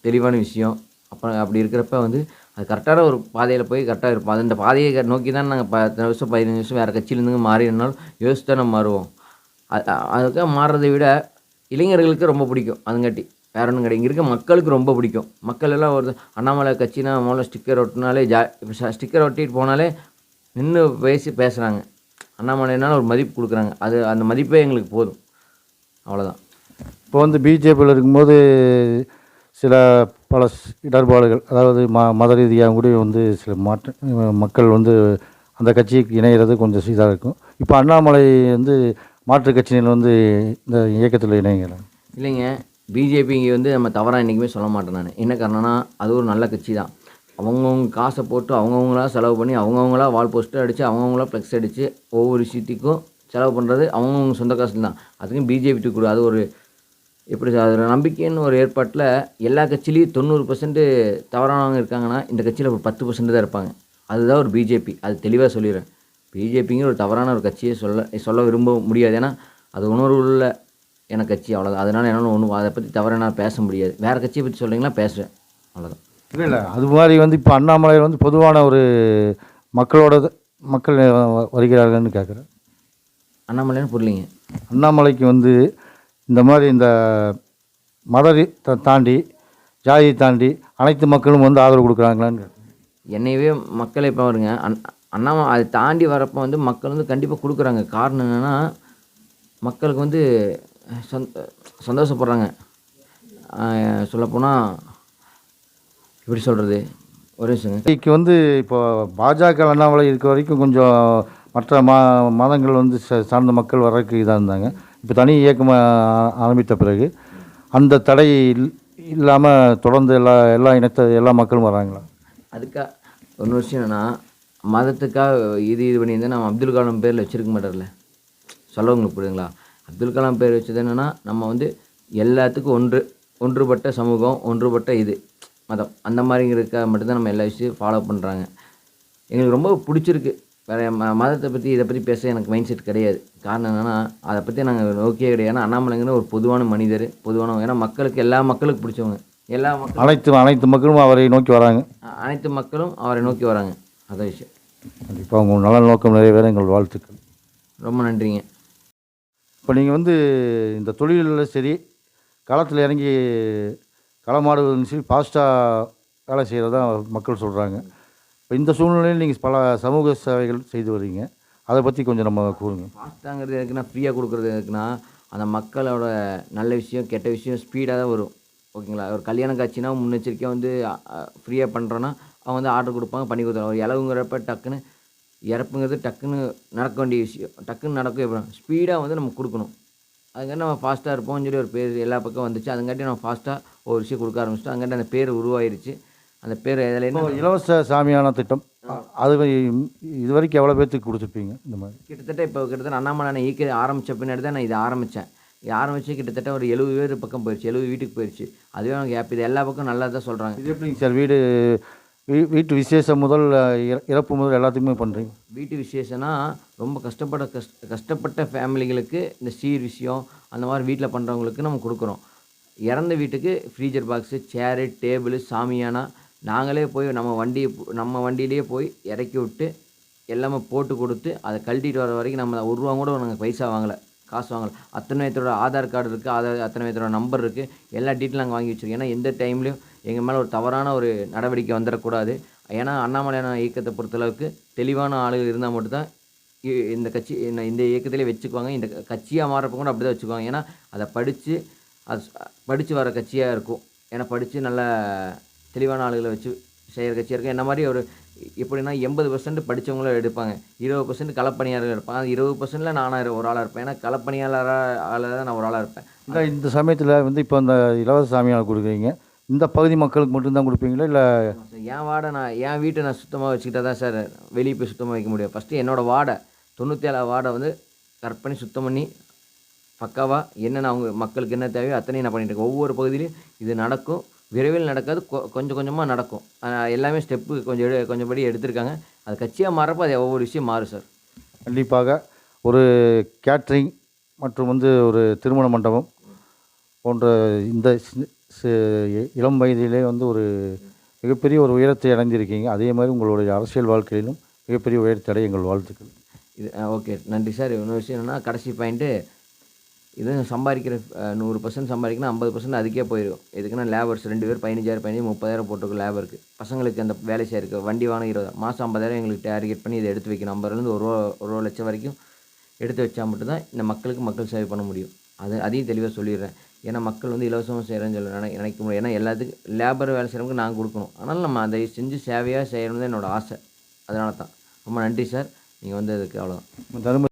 தெளிவான விஷயம். அப்படி இருக்கிறப்ப வந்து அது கரெக்டான ஒரு பாதையில போய் கரெக்டா இருப்போம். அந்த பாதைய நோக்கி தான் நாங்க 10 வருஷம், 15 வருஷம் வேற கட்சியிலேருந்து மாறினாலும் யோசிச்சு தான் நம்ம மாறுவோம். அதுக்காக மாறுறத விட இளைஞர்களுக்கு ரொம்ப பிடிக்கும். அதுங்காட்டி வேற ஒண்ணும் கிடையாது. இங்க இருக்க மக்களுக்கு ரொம்ப பிடிக்கும். மக்கள் எல்லாம் ஒரு அண்ணாமலை கட்சினா முதல்ல ஸ்டிக்கர் ஒட்டுனாலே ஸ்டிக்கர் ஒட்டிட்டு போனாலே நின்னு பேசுறாங்க. அண்ணாமலைனால ஒரு மதிப்பு குடுக்குறாங்க. அந்த மதிப்பே எங்களுக்கு போதும். அவ்வளோதான். இப்போ வந்து பிஜேபியில் இருக்கும்போது சில பல இடர்பாடுகள், அதாவது மத ரீதியாக கூட வந்து சில மக்கள் வந்து அந்த கட்சிக்கு இணைகிறது கொஞ்சம் இதாக இருக்கும். இப்போ அண்ணாமலை வந்து மாற்றுக் கட்சியினர் வந்து இந்த இயக்கத்தில் இணைகிறாங்க. இல்லைங்க, பிஜேபி இங்கே வந்து நம்ம தவறாக என்றைக்குமே சொல்ல மாட்டேன் நான். என்ன காரணம்னா அது ஒரு நல்ல கட்சி தான். அவங்கவுங்க காசை போட்டு அவங்கவுங்களா செலவு பண்ணி அவங்கவுங்களா வால் போஸ்டர் அடித்து அவங்கவுங்களா ஃப்ளெக்ஸ் அடித்து ஒவ்வொரு விஷயத்துக்கும் செலவு பண்ணுறது அவங்கவுங்க சொந்த காசு தான். அதுக்கும் பிஜேபி கூட அது ஒரு எப்படி அதில் நம்பிக்கைன்னு ஒரு ஏற்பாட்டில் எல்லா கட்சியிலையும் 90% தவறானவங்க இருக்காங்கன்னா இந்த கட்சியில் ஒரு 10% தான் இருப்பாங்க. அதுதான் ஒரு பிஜேபி. அது தெளிவாக சொல்லிடுறேன். பிஜேபிங்கிற ஒரு தவறான ஒரு கட்சியை சொல்ல விரும்ப முடியாது. ஏன்னா அது உணர்வுள்ள கட்சி, அவ்வளோதான். அதனால் என்னால் ஒன்றும் அதை பற்றி தவறாக நான் பேச முடியாது. வேறு கட்சியை பற்றி சொல்கிறீங்களா பேசுகிறேன், அவ்வளோதான். இல்லை அது மாதிரி வந்து இப்போ அண்ணாமலை வந்து பொதுவான ஒரு மக்கள் வருகிறார்கள்னு கேட்குறேன். அண்ணாமலைன்னு புரியலிங்க. அண்ணாமலைக்கு வந்து இந்த மாதிரி இந்த மத தாண்டி ஜாதியை தாண்டி அனைத்து மக்களும் வந்து ஆதரவு கொடுக்குறாங்களான்னு. என்னையவே மக்கள் இப்போ வருங்க அண்ணாமலை அதை தாண்டி வரப்போ வந்து மக்கள் வந்து கண்டிப்பாக கொடுக்குறாங்க. காரணம் என்னென்னா மக்களுக்கு வந்து சந்தோஷப்படுறாங்க. சொல்லப்போனால் எப்படி சொல்கிறது, ஒரே விஷயங்க வந்து இப்போ பாஜக அண்ணாமலை இருக்க வரைக்கும் கொஞ்சம் மற்ற மதங்கள் வந்து சார்ந்த மக்கள் வர்றதுக்கு இதாக இருந்தாங்க. இப்போ தனி இயக்கம் ஆரம்பித்த பிறகு அந்த தடை இல்லாமல் தொடர்ந்து எல்லா மக்களும் வராங்களா? அதுக்காக ஒன்று விஷயம் என்னென்னா மதத்துக்காக இது பண்ணியிருந்தால் நம்ம அப்துல் கலாம் பேரில் வச்சுருக்க மாட்டார்ல. சொல்ல உங்களுக்கு புரியுதுங்களா? அப்துல் கலாம் பேர் வச்சது என்னென்னா நம்ம வந்து எல்லாத்துக்கும் ஒன்றுபட்ட சமூகம், ஒன்றுபட்ட மதம் அந்த மாதிரிங்கிறதுக்காக மட்டும்தான் நம்ம எல்லா விஷயத்தையும் ஃபாலோ பண்ணுறாங்க. எங்களுக்கு ரொம்ப பிடிச்சிருக்கு. வேறு மதத்தை பற்றி இதை பற்றி பேச எனக்கு மைண்ட் செட் கிடையாது. காரணம் என்னென்னா அதை பற்றி நாங்கள் நோக்கியே கிடையாது. ஏன்னா அண்ணாமலைங்கிற ஒரு பொதுவான மனிதர், ஏன்னா எல்லா மக்களுக்கு பிடிச்சவங்க. அனைத்து மக்களும் அவரை நோக்கி வராங்க. அனைத்து மக்களும் அவரை நோக்கி வராங்க. அதான் விஷயம். கண்டிப்பாக உங்கள் நல்ல நோக்கம் நிறைவேற எங்கள் வாழ்த்துக்கள். ரொம்ப நன்றிங்க. இப்போ நீங்கள் வந்து இந்த தொழிலில் சரி, களத்தில் இறங்கி களமாடுவதுன்னு சொல்லி ஃபாஸ்ட்டாக வேலை செய்கிறதா மக்கள் சொல்கிறாங்க. இப்போ இந்த சூழ்நிலையில் நீங்கள் பல சமூக சேவைகள் செய்து வரீங்க. அதை பற்றி கொஞ்சம் நம்ம கூறுங்க. ஃபாஸ்ட்டாங்கிறது எதுக்குன்னா, ஃப்ரீயாக கொடுக்குறது எதுக்குன்னா, அந்த மக்களோட நல்ல விஷயம் கெட்ட விஷயம் ஸ்பீடாக தான் வரும். ஓகேங்களா? ஒரு கல்யாண காட்சினா முன்னெச்சரிக்கையாக வந்து ஃப்ரீயாக பண்ணுறோன்னா அவங்க வந்து ஆர்டர் கொடுப்பாங்க, பண்ணி கொடுத்துருவாங்க. ஒரு இலவுங்கிறப்ப டக்குன்னு இறப்புங்கிறது டக்குன்னு நடக்க வேண்டிய விஷயம். டக்குன்னு நடக்கும். எப்போ ஸ்பீடாக வந்து நம்ம கொடுக்கணும். அதுக்காண்டி நம்ம ஃபாஸ்ட்டாக இருப்போம்னு சொல்லி ஒரு பேர் எல்லா பக்கம் வந்துச்சு. அதுங்காட்டி நம்ம ஃபாஸ்ட்டாக ஒரு விஷயம் கொடுக்க ஆரம்பிச்சிட்டோம். அதுங்காட்டி அந்த பேர் உருவாயிருச்சு. அந்த பேர் எதில் இலவச சாமியான திட்டம் அது இது வரைக்கும் எவ்வளோ பேர்த்துக்கு கொடுத்துருப்பீங்க? இந்த மாதிரி கிட்டத்தட்ட அண்ணாமலை ஆரம்பித்த பின்னாடி தான் நான் இதை ஆரம்பித்தேன். ஆரம்பித்து கிட்டத்தட்ட ஒரு 70 பேர் பக்கம் போயிடுச்சு. 70 வீட்டுக்கு போயிடுச்சு. அதுவே எனக்கு ஹாப்பி. இது எல்லா பக்கம் நல்லா தான் சொல்கிறாங்க. இது எப்படிங்க சார்? வீட்டு விசேஷம் முதல் இறப்பு முதல் எல்லாத்துக்குமே பண்ணுறீங்க? வீட்டு விசேஷம்னா ரொம்ப கஷ்டப்பட்ட ஃபேமிலிகளுக்கு இந்த சீர் விஷயம் அந்த மாதிரி வீட்டில் பண்ணுறவங்களுக்கு நம்ம கொடுக்குறோம். இறந்த வீட்டுக்கு ஃப்ரீஜர் பாக்ஸு, சேரு, டேபிள், சாமியானா நாங்களே போய் நம்ம வண்டியிலேயே போய் இறக்கி விட்டு எல்லாமே போட்டு கொடுத்து அதை கழட்டிட்டு வர வரைக்கும் நம்ம ஒரு ரூபா கூட நாங்கள் பைசா வாங்கலை, காசு வாங்கலை. அத்தனை பேர்த்தோட ஆதார் கார்டு இருக்குது, அத்தனை பேர்த்தோட நம்பர் இருக்குது, எல்லா டீட்டெயிலும் நாங்கள் வாங்கி வச்சுருக்கோம். ஏன்னா எந்த டைம்லையும் எங்கள் மேலே ஒரு தவறான ஒரு நடவடிக்கை வந்துடக்கூடாது. ஏன்னா அண்ணாமலையான இயக்கத்தை பொறுத்தளவுக்கு தெளிவான ஆளுகள் இருந்தால் மட்டும்தான் இந்த கட்சி இந்த இயக்கத்திலே வச்சுக்குவாங்க. இந்த கட்சியாக மாறப்போ கூட அப்படி தான் வச்சுக்குவாங்க. ஏன்னா அதை படித்து வர கட்சியாக இருக்கும். ஏன்னா படித்து நல்ல தெளிவான ஆளுகளை வச்சு செய்கிற கட்சியாக இருக்கும். என்ன மாதிரி ஒரு எப்படின்னா 80% படித்தவங்களும் எடுப்பாங்க, 20% களப்பணியாளர்கள் இருப்பாங்க. அது 20%ல் நானாக ஒரு ஆளாக இருப்பேன். ஏன்னா களப்பணியாளராக தான் நான் ஒரு ஆளாக இருப்பேன். இந்த சமயத்தில் வந்து இப்போ இந்த இலவச சாமியால் கொடுக்குறீங்க, இந்த பகுதி மக்களுக்கு மட்டும்தான் கொடுப்பீங்களா? இல்லை என் வீட்டை நான் சுத்தமாக வச்சுக்கிட்டா தான் சார் வெளியே போய் சுத்தமாக வைக்க முடியும். ஃபஸ்ட்டு என்னோடய வார்டை 97 வார்டை வந்து கரெக்ட் பண்ணி சுத்தம் பண்ணி பக்காவாக என்னென்ன அவங்க மக்களுக்கு என்ன தேவையோ அத்தனையும் நான் பண்ணிகிட்டு இருக்கேன். ஒவ்வொரு பகுதியிலையும் இது நடக்கும். விரைவில் நடக்காது, கொஞ்சம் கொஞ்சமாக நடக்கும். எல்லாமே ஸ்டெப்பு கொஞ்சம் படி எடுத்திருக்காங்க. அது கட்சியாக மாறப்போ அது ஒவ்வொரு விஷயம் மாறும் சார். கண்டிப்பாக ஒரு கேட்ரிங் மற்றும் வந்து ஒரு திருமண மண்டபம் போன்ற இந்த இளம் வயதிலே வந்து ஒரு மிகப்பெரிய ஒரு உயரத்தை அடைந்திருக்கீங்க. அதே மாதிரி உங்களுடைய அரசியல் வாழ்க்கையிலும் மிகப்பெரிய உயரத்தை அடைய எங்கள் வாழ்த்துக்கள். இது ஓகே. நன்றி சார். இன்னொரு விஷயம் என்னன்னா, கடைசி பாயிண்ட்டு இது சம்பாதிக்கிற 100% சம்பாதிக்கணும் 50% அதுக்கே போயிடும். எதுக்குன்னா லேபர்ஸ் 2 பேர் 15,000 30,000 போட்டிருக்கோம் லேபருக்கு. பசங்களுக்கு அந்த வேலை செய்யறதுக்கு வண்டி வாங்க 20 மாதம் 50,000 எங்களுக்கு டார்கெட் பண்ணி இதை எடுத்து வைக்கணும். 50,000லேருந்து ஒரு லட்சம் வரைக்கும் எடுத்து வச்சா மட்டும்தான் இந்த மக்கள் சேவை பண்ண முடியும். அதையும் தெளிவாக சொல்லிடுறேன். ஏன்னா மக்கள் வந்து இலவசமாக செய்கிறேன்னு சொல்லி நினைக்க முடியும். ஏன்னா எல்லாத்துக்கும் லேபர் வேலை செய்கிறவங்களுக்கு நாங்கள் கொடுக்கணும். அதனால் நம்ம அதை செஞ்சு சேவையாக செய்யணும்னு தான் என்னோடய ஆசை. அதனால தான். ரொம்ப நன்றி சார். நீங்கள் வந்ததுக்கு அவ்வளோதான். தரும